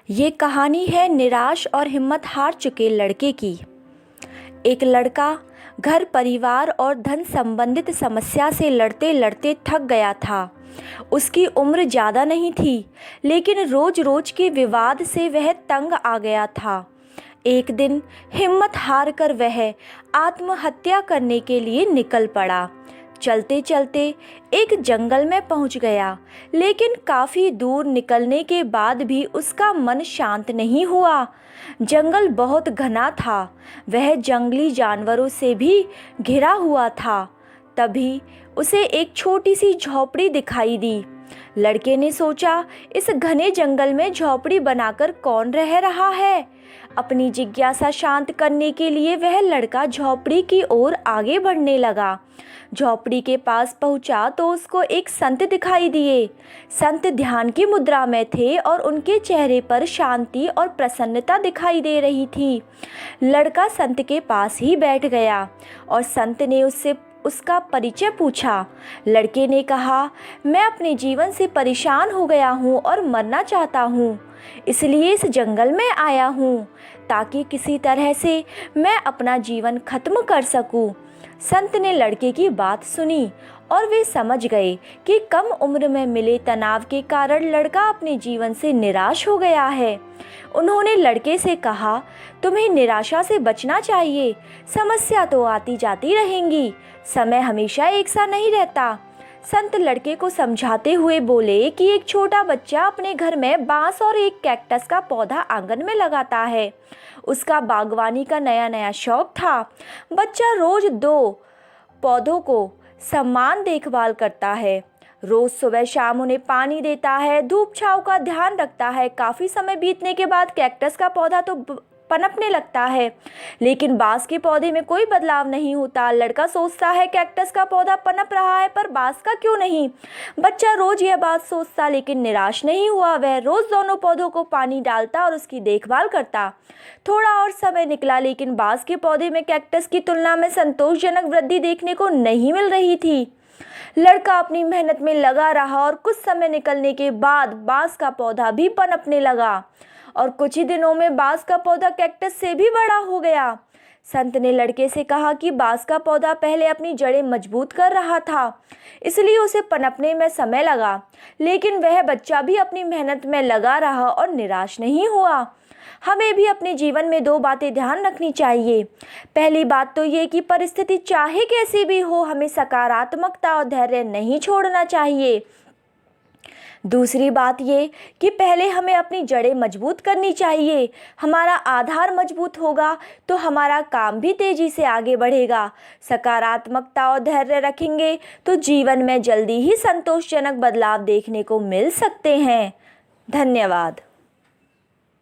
ये कहानी है निराश और हिम्मत हार चुके लड़के की। एक लड़का घर परिवार और धन संबंधित समस्या से लड़ते लड़ते थक गया था। उसकी उम्र ज़्यादा नहीं थी, लेकिन रोज रोज के विवाद से वह तंग आ गया था। एक दिन हिम्मत हार कर वह आत्महत्या करने के लिए निकल पड़ा। चलते चलते एक जंगल में पहुंच गया, लेकिन काफ़ी दूर निकलने के बाद भी उसका मन शांत नहीं हुआ। जंगल बहुत घना था, वह जंगली जानवरों से भी घिरा हुआ था। तभी उसे एक छोटी सी झोपड़ी दिखाई दी। लड़के ने सोचा, इस घने जंगल में झोपड़ी बनाकर कौन रह रहा है। अपनी जिज्ञासा शांत करने के लिए वह लड़का झोपड़ी की ओर आगे बढ़ने लगा। झोपड़ी के पास पहुंचा तो उसको एक संत दिखाई दिए। संत ध्यान की मुद्रा में थे और उनके चेहरे पर शांति और प्रसन्नता दिखाई दे रही थी। लड़का संत के पास ही बैठ गया और संत ने उससे उसका परिचय पूछा। लड़के ने कहा, मैं अपने जीवन से परेशान हो गया हूँ और मरना चाहता हूँ, इसलिए इस जंगल में आया हूँ ताकि किसी तरह से मैं अपना जीवन खत्म कर सकूँ। संत ने लड़के की बात सुनी और वे समझ गए कि कम उम्र में मिले तनाव के कारण लड़का अपने जीवन से निराश हो गया है। उन्होंने लड़के से कहा, तुम्हें निराशा से बचना चाहिए। समस्या तो आती जाती रहेंगी, समय हमेशा एक सा नहीं रहता। संत लड़के को समझाते हुए बोले कि एक छोटा बच्चा अपने घर में बांस और एक कैक्टस का पौधा आंगन में लगाता है। उसका बागवानी का नया नया शौक था। बच्चा रोज 2 पौधों को समान देखभाल करता है। रोज सुबह शाम उन्हें पानी देता है, धूप छांव का ध्यान रखता है। काफ़ी समय बीतने के बाद कैक्टस का पौधा तो पनपने लगता है, लेकिन बांस के पौधे में कोई बदलाव नहीं होता। लड़का सोचता है, कैक्टस का पौधा पनप रहा है पर बांस का क्यों नहीं। बच्चा रोज यह बात सोचता, लेकिन निराश नहीं हुआ। वह रोज दोनों पौधों को पानी डालता और उसकी देखभाल करता। थोड़ा और समय निकला, लेकिन बांस के पौधे में कैक्टस की तुलना में संतोषजनक वृद्धि देखने को नहीं मिल रही थी। लड़का अपनी मेहनत में लगा रहा और कुछ समय निकलने के बाद बांस का पौधा भी पनपने लगा और कुछ ही दिनों में बांस का पौधा कैक्टस से भी बड़ा हो गया। संत ने लड़के से कहा कि बांस का पौधा पहले अपनी जड़ें मजबूत कर रहा था, इसलिए उसे पनपने में समय लगा, लेकिन वह बच्चा भी अपनी मेहनत में लगा रहा और निराश नहीं हुआ। हमें भी अपने जीवन में 2 बातें ध्यान रखनी चाहिए। पहली बात तो ये कि परिस्थिति चाहे कैसी भी हो, हमें सकारात्मकता और धैर्य नहीं छोड़ना चाहिए। दूसरी बात ये कि पहले हमें अपनी जड़ें मजबूत करनी चाहिए। हमारा आधार मजबूत होगा तो हमारा काम भी तेजी से आगे बढ़ेगा। सकारात्मकता और धैर्य रखेंगे तो जीवन में जल्दी ही संतोषजनक बदलाव देखने को मिल सकते हैं। धन्यवाद।